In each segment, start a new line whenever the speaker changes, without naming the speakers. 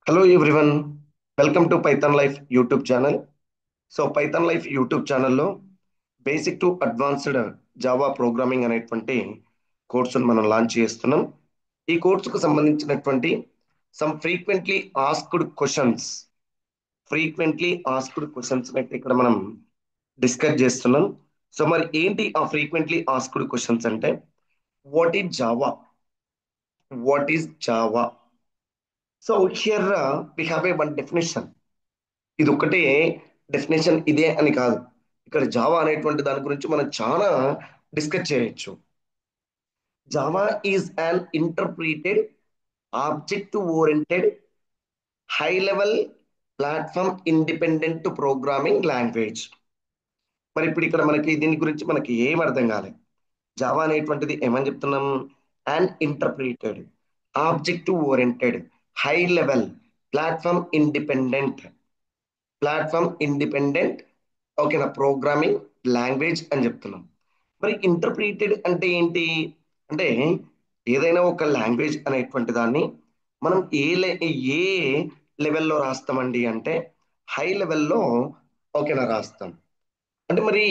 Hello everyone, welcome to Python Life YouTube channel. Python Life YouTube ఛానల్లో basic to advanced Java programming అనేటువంటి కోర్సును మనం launch చేస్తున్నాం. ఈ కోర్సుకు సంబంధించినటువంటి సమ్ ఫ్రీక్వెంట్లీ ఆస్క్డ్ క్వశ్చన్స్ అయితే ఇక్కడ మనం డిస్కస్ చేస్తున్నాం. మరి ఏంటి ఆ ఫ్రీక్వెంట్లీ ఆస్క్డ్ క్వశ్చన్స్ అంటే what is Java what is Java so here we have a one definition. ఇది ఒక్కటే డెఫినేషన్ ఇదే అని కాదు. ఇక్కడ జావా అనేటువంటి దాని గురించి మనం చాలా డిస్కస్ చేయొచ్చు. Java is an interpreted object oriented high level platform independent programming language. మరి ఇప్పుడు ఇక్కడ మనకి దీని గురించి మనకి ఏం అర్థం కాలేదు. జావా అనేటువంటిది ఏమని చెప్తున్నాం? And interpreted object oriented high level platform independent platform independent ఓకేనా ప్రోగ్రామింగ్ లాంగ్వేజ్ అని చెప్తున్నాం. మరి ఇంటర్ప్రిటెడ్ అంటే ఏంటి అంటే ఏదైనా ఒక లాంగ్వేజ్ అనేటువంటి దాన్ని మనం ఏ లెవెల్లో రాస్తామండి అంటే హై లెవెల్లో ఓకేనా రాస్తాం. అంటే మరి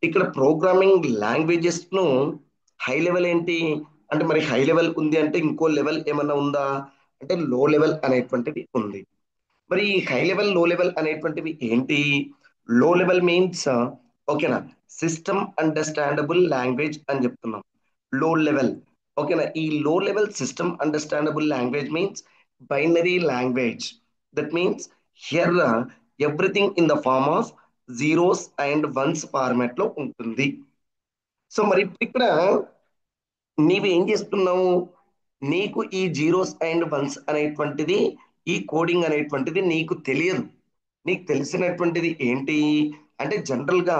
ఇక్కడ ప్రోగ్రామింగ్ లాంగ్వేజెస్ ను హై లెవెల్ ఏంటి అంటే మరి హై లెవెల్ ఉంది అంటే ఇంకో లెవెల్ ఏమన్నా ఉందా అంటే లో లెవెల్ అనేటువంటిది ఉంది. మరి ఈ హై లెవెల్ లో లెవెల్ అనేటువంటివి ఏంటి? లో లెవెల్ మీన్స్ ఓకేనా సిస్టమ్ అండర్స్టాండబుల్ లాంగ్వేజ్ అని చెప్తున్నాం. లో లెవెల్ ఓకేనా ఈ low level system understandable language means binary language. That means here everything in the form of zeros and ones format లో ఉంటుంది. మరి ఇప్పుడు ఇక్కడ నీవేం చేస్తున్నావు? నీకు ఈ జీరోస్ అండ్ వన్స్ అనేటువంటిది ఈ కోడింగ్ అనేటువంటిది నీకు తెలియదు. నీకు తెలిసినటువంటిది ఏంటి అంటే జనరల్ గా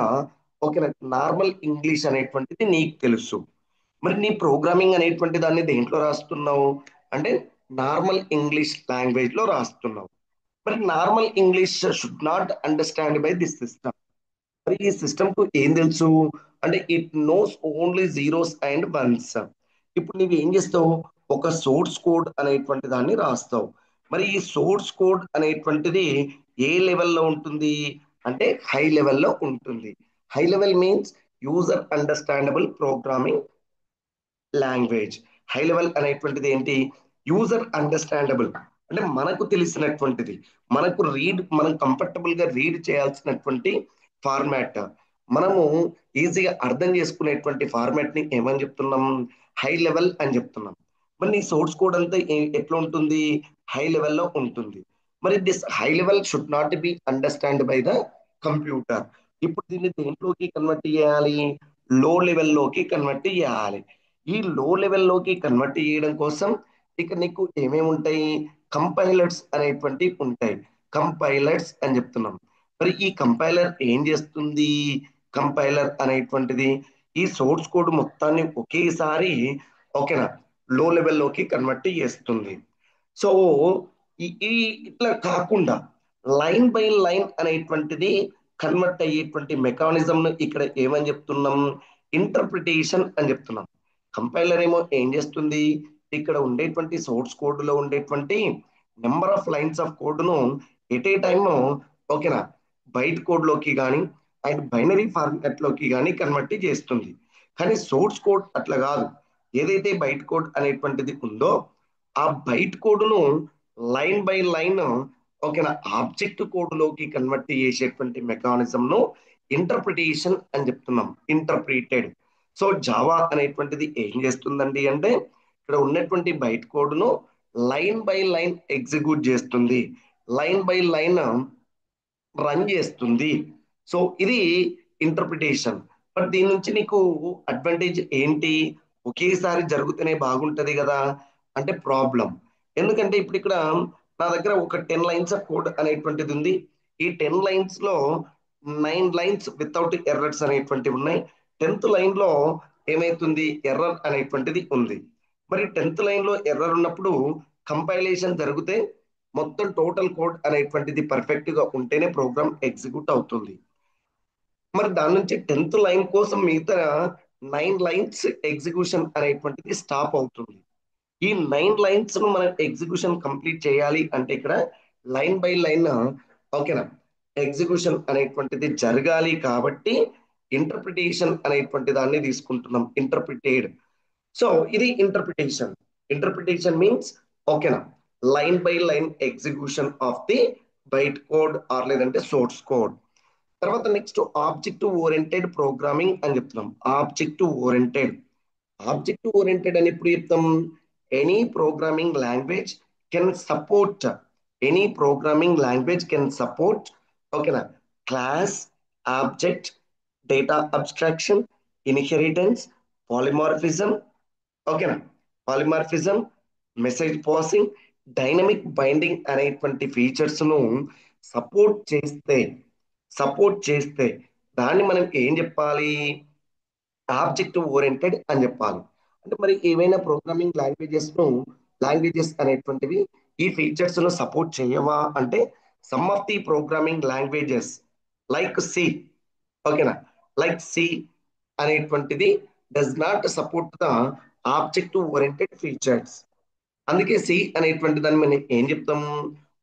ఓకే నార్మల్ ఇంగ్లీష్ అనేటువంటిది నీకు తెలుసు. మరి నీ ప్రోగ్రామింగ్ అనేటువంటి దాన్ని దేంట్లో రాస్తున్నావు అంటే నార్మల్ ఇంగ్లీష్ లాంగ్వేజ్ లో రాస్తున్నావు. మరి normal English should not understand by this system. మరి ఈ సిస్టమ్ కు ఏం తెలుసు అంటే it knows only zeros and once. ఇప్పుడు నువ్వు ఏం చేస్తావు? ఒక సోర్స్ కోడ్ అనేటువంటి దాన్ని రాస్తావు. మరి ఈ సోర్స్ కోడ్ అనేటువంటిది ఏ లెవెల్లో ఉంటుంది అంటే హై లెవెల్లో ఉంటుంది. High level means user understandable programming language. High level అనేటువంటిది ఏంటి? యూజర్ అండర్స్టాండబుల్ అంటే మనకు తెలిసినటువంటిది, మనం కంఫర్టబుల్ గా రీడ్ చేయాల్సినటువంటి ఫార్మాట్, మనము ఈజీగా అర్థం చేసుకునేటువంటి ఫార్మాట్ ని ఏమని చెప్తున్నాం? హై లెవెల్ అని చెప్తున్నాం. మరి నీ సోర్స్ కోడ్ అంతా ఎట్లా ఉంటుంది? హై లెవెల్లో ఉంటుంది. మరి this high level should not be understand by the computer. ఇప్పుడు దీన్ని దేంట్లోకి కన్వర్ట్ చేయాలి? లో లెవెల్లోకి కన్వర్ట్ చేయాలి. ఈ లో లెవెల్లోకి కన్వర్ట్ చేయడం కోసం ఇక నీకు ఏమేమి ఉంటాయి? కంపైలర్స్ అనేటువంటి ఉంటాయి. కంపైలర్స్ అని చెప్తున్నాం. మరి ఈ కంపైలర్ ఏం చేస్తుంది? కంపైలర్ అనేటువంటిది ఈ సోర్స్ కోడ్ మొత్తాన్ని ఒకేసారి ఓకేనా లో లెవెల్లోకి కన్వర్ట్ చేస్తుంది. సో ఈ ఇట్లా కాకుండా లైన్ బై లైన్ అనేటువంటిది కన్వర్ట్ అయ్యేటువంటి మెకానిజం ను ఇక్కడ ఏమని చెప్తున్నాం? ఇంటర్ప్రిటేషన్ అని చెప్తున్నాం. కంపైలర్ ఏమో ఏం చేస్తుంది? ఇక్కడ ఉండేటువంటి సోర్స్ కోడ్ లో ఉండేటువంటి number of lines of code ను ఎట్ ఏ టైమ్ ఓకేనా బైట్ కోడ్ లోకి కానీ అండ్ బైనరీ ఫార్మాట్ లోకి కానీ కన్వర్ట్ చేస్తుంది. కానీ సోర్స్ కోడ్ అట్లా కాదు. ఏదైతే బైట్ కోడ్ అనేటువంటిది ఉందో ఆ బైట్ కోడ్ ను లైన్ బై లైన్ ఓకేనా ఆబ్జెక్ట్ కోడ్ లోకి కన్వర్ట్ చేసేటువంటి మెకానిజం ను ఇంటర్ప్రిటేషన్ అని చెప్తున్నాం. ఇంటర్ప్రిటెడ్. జావా అనేటువంటిది ఏం చేస్తుందండి అంటే ఇక్కడ ఉన్నటువంటి బైట్ కోడ్ ను లైన్ బై లైన్ ఎగ్జిక్యూట్ చేస్తుంది, లైన్ బై లైన్ రన్ చేస్తుంది. ఇది ఇంటర్ప్రిటేషన్. బట్ దీని నుంచి నీకు అడ్వాంటేజ్ ఏంటి? ఒకేసారి జరుగుతూనే బాగుంటది కదా అంటే ప్రాబ్లం. ఎందుకంటే ఇప్పుడు ఇక్కడ నా దగ్గర ఒక 10 లైన్స్ ఆఫ్ కోడ్ అనేటువంటిది ఉంది. ఈ 10 లైన్స్ లో 9 లైన్స్ వితౌట్ ఎర్రర్స్ అనేటువంటివి ఉన్నాయి. 10th లైన్ లో ఏమైతుంది? ఎర్రర్ అనేటువంటిది ఉంది. మరి 10th లైన్ లో ఎర్రర్ ఉన్నప్పుడు కంపైలేషన్ జరిగితే మొత్తం టోటల్ కోడ్ అనేటువంటిది పర్ఫెక్ట్ గా ఉంటేనే ప్రోగ్రామ్ ఎగ్జిక్యూట్ అవుతుంది. మరి దాని నుంచి 10th లైన్ కోసం మిగతా 9 లైన్స్ ఎగ్జిక్యూషన్ అనేటువంటిది స్టాప్ అవుతుంది. ఈ 9 లైన్స్ ను మనం ఎగ్జిక్యూషన్ కంప్లీట్ చేయాలి అంటే ఇక్కడ లైన్ బై లైన్, ఓకేనా, ఎగ్జిక్యూషన్ అనేటువంటిది జరగాలి కాబట్టి ఇంటర్ప్రిటేషన్ అనేటువంటి దాన్ని తీసుకుంటున్నాం, ఇంటర్ప్రిటేడ్. సో ఇది ఇంటర్ప్రిటేషన్. ఇంటర్ప్రిటేషన్ మీన్స్, ఓకేనా, line by line execution of the byte code or లేదంటే సోర్స్ కోడ్. తర్వాత నెక్స్ట్ ఆబ్జెక్టివ్ ఓరియంటెడ్ ప్రోగ్రామింగ్ అని చెప్తున్నాం. Objective oriented. ఆబ్జెక్టివ్ ఓరియంటెడ్ అని ఎప్పుడు చెప్తాం? Any programming language can support, any programming language can support, ఓకేనా, class, object, data abstraction, inheritance, polymorphism, ఓకేనా, polymorphism, message passing, dynamic binding అనేటువంటి features ను సపోర్ట్ చేస్తే, సపోర్ట్ చేస్తే దాన్ని మనం ఏం చెప్పాలి? ఆబ్జెక్టివ్ ఓరియంటెడ్ అని చెప్పాలి. అంటే మరి ఏవైనా ప్రోగ్రామింగ్ లాంగ్వేజెస్ అనేటువంటివి ఈ ఫీచర్స్ ను సపోర్ట్ చేయవా అంటే, some of the programming languages like C, ఓకేనా, లైక్ సి అనేటువంటిది does not support the objective oriented features. అందుకే సి అనేటువంటి దాన్ని మనం ఏం చెప్తాం?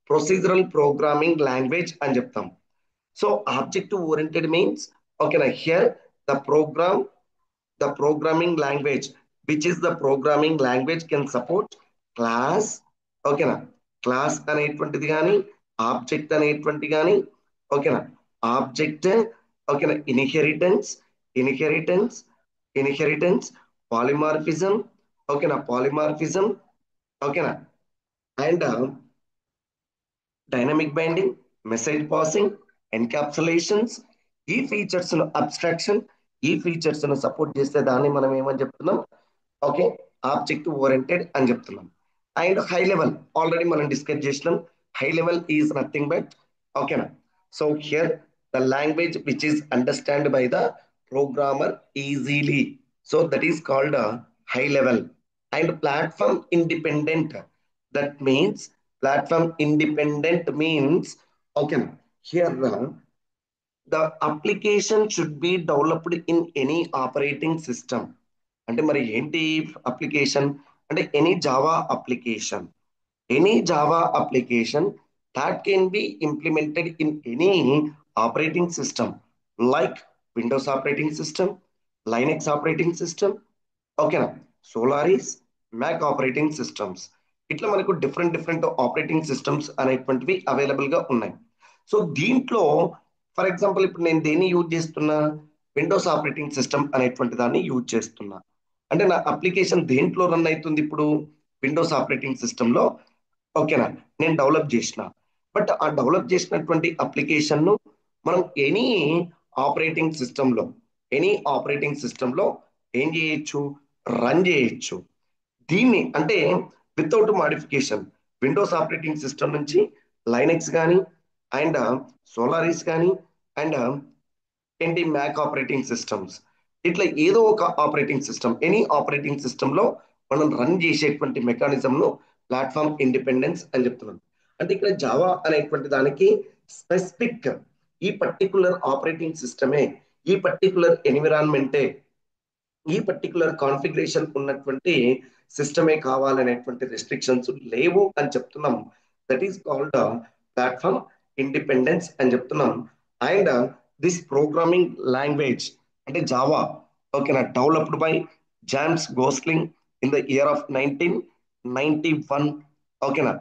ప్రొసీజరల్ ప్రోగ్రామింగ్ లాంగ్వేజ్ అని చెప్తాం. సో ఆబ్జెక్టివ్ ఓరియంటెడ్ మీన్స్, ఓకేనా, here the program, the programming language, which is the programming language can support class, ఓకేనా, క్లాస్ అనేటువంటిది కానీ, ఆబ్జెక్ట్ అనేటువంటి కానీ, ఓకేనా, ఆబ్జెక్ట్, ఓకేనా, ఇన్హెరిటెన్స్ ఇన్హెరిటెన్స్, పాలిమార్ఫిజం, ఓకేనా, పాలిమార్ఫిజం, ఓకేనా, and dynamic binding, message passing, encapsulations. ఈ ఫీచర్స్ ను అబ్స్ట్రాక్షన్, ఈ ఫీచర్స్ ను సపోర్ట్ చేస్తే దాన్ని మనం ఏమని చెప్తున్నాం? ఓకే, ఆబ్జెక్ట్ ఓరియంటెడ్ అని చెప్తున్నాం. అండ్ హై లెవెల్ ఆల్రెడీ మనం డిస్కస్ చేసినాం. High level is nothing but, ఓకేనా, so here the language which is understand by the programmer easily, so that is called high level. And platform independent, that means platform independent means, okay, here the application should be developed in any operating system. అంటే మరి ఏంటి application అంటే? Any Java application, any Java application that can be implemented in any operating system like Windows operating system, Linux operating system, ఓకేనా, Solaris, Mac operating systems. ఇట్లా మనకు different different operating systems అనేటువంటివి available గా ఉన్నాయి. So దీంట్లో for example ఇప్పుడు నేను దేన్ని యూజ్ చేస్తున్నా? విండోస్ ఆపరేటింగ్ సిస్టమ్ అనేటువంటి దాన్ని యూజ్ చేస్తున్నా. అంటే నా అప్లికేషన్ దేంట్లో రన్ అవుతుంది ఇప్పుడు? విండోస్ ఆపరేటింగ్ సిస్టమ్ లో, ఓకేనా, నేను డెవలప్ చేసిన. బట్ ఆ డెవలప్ చేసినటువంటి అప్లికేషన్ ను మనం ఆపరేటింగ్ సిస్టమ్ లో ఎనీ ఆపరేటింగ్ సిస్టమ్ లో ఏం చేయొచ్చు? రన్ చేయొచ్చు. దీన్ని అంటే without modification Windows operating system నుంచి లైనెక్స్ కానీ, అండ్ సోలారిస్ కానీ, అండ్ ఏంటి మ్యాక్ ఆపరేటింగ్ సిస్టమ్స్, ఇట్లా ఏదో ఒక operating system, any operating system లో మనం రన్ చేసేటువంటి మెకానిజం ను ప్లాట్ఫామ్ ఇండిపెండెన్స్ అని చెప్తున్నాం. అంటే ఇక్కడ జావా అనేటువంటి దానికి స్పెసిఫిక్, ఈ పర్టికులర్ ఆపరేటింగ్ సిస్టమే, ఈ పర్టికులర్ ఎన్విరాన్మెంటే, ఈ పర్టికులర్ కాన్ఫిగరేషన్ ఉన్నటువంటి సిస్టమే కావాలనేటువంటి రెస్ట్రిక్షన్స్ లేవు అని చెప్తున్నాం. That is called platform independence అని చెప్తున్నాం. అండ్ దిస్ ప్రోగ్రామింగ్ లాంగ్వేజ్ అంటే జావా, ఓకేనా, developed by jams Gosling in the year of 1991, ఓకేనా.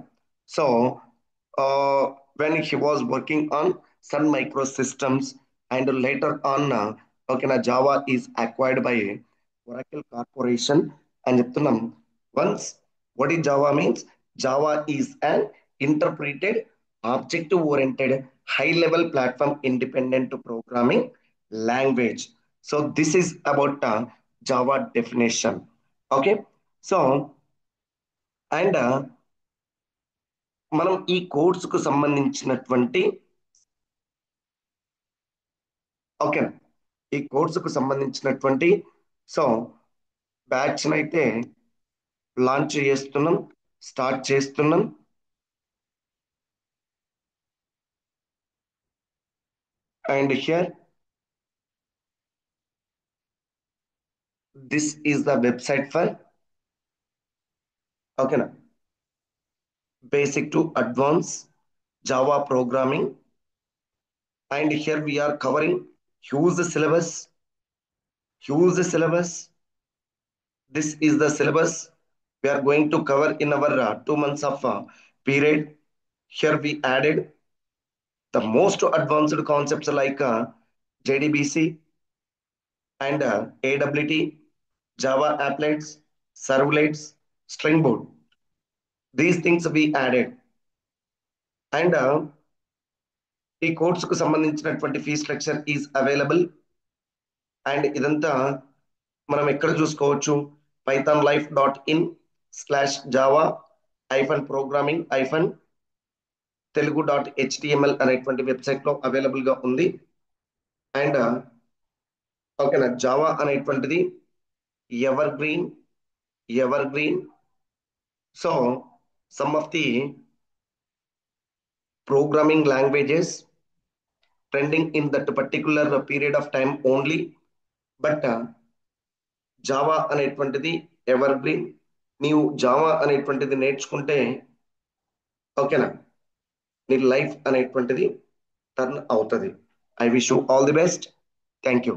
So when he was working on Sun Microsystems, and later on, okay, na, Java is acquired by Oracle Corporation and చెప్తున్నాం. Once, what is Java means? Java is an interpreted, object-oriented, high-level platform independent programming language. So this is about Java definition. Okay, so and మనం ఈ కోర్సుకు సంబంధించినటువంటి, okay, ఈ కోర్సుకు సంబంధించినటువంటి so batch అయితే launch చేస్తున్నాం, స్టార్ట్ చేస్తున్నాం. And here this is the website for ఓకేనా? Basic to advance Java programming, and here we are covering huge syllabus, huge syllabus. This is the syllabus we are going to cover in our 2 months of period. Here we added the most advanced concepts like JDBC and AWT, Java applets, servlets, Spring Boot. These things we added. And ఈ కోర్సుకు సంబంధించినటువంటి fee structure is available. And ఇదంతా మనం ఎక్కడ చూసుకోవచ్చు? pythonlife.in/java -programming -telugu.html అనేటువంటి website లో available గా ఉంది. అండ్ ఓకేనా, జావా అనేటువంటిది ever green, ever green. So some of the programming languages trending in that particular period of time only. But Java అనేటువంటిది ఎవర్ గ్రీన్. నీవు జావా అనేటువంటిది నేర్చుకుంటే ఓకేనా, నీ లైఫ్ అనేటువంటిది టర్న్ అవుతుంది. I wish you all the best. Thank you.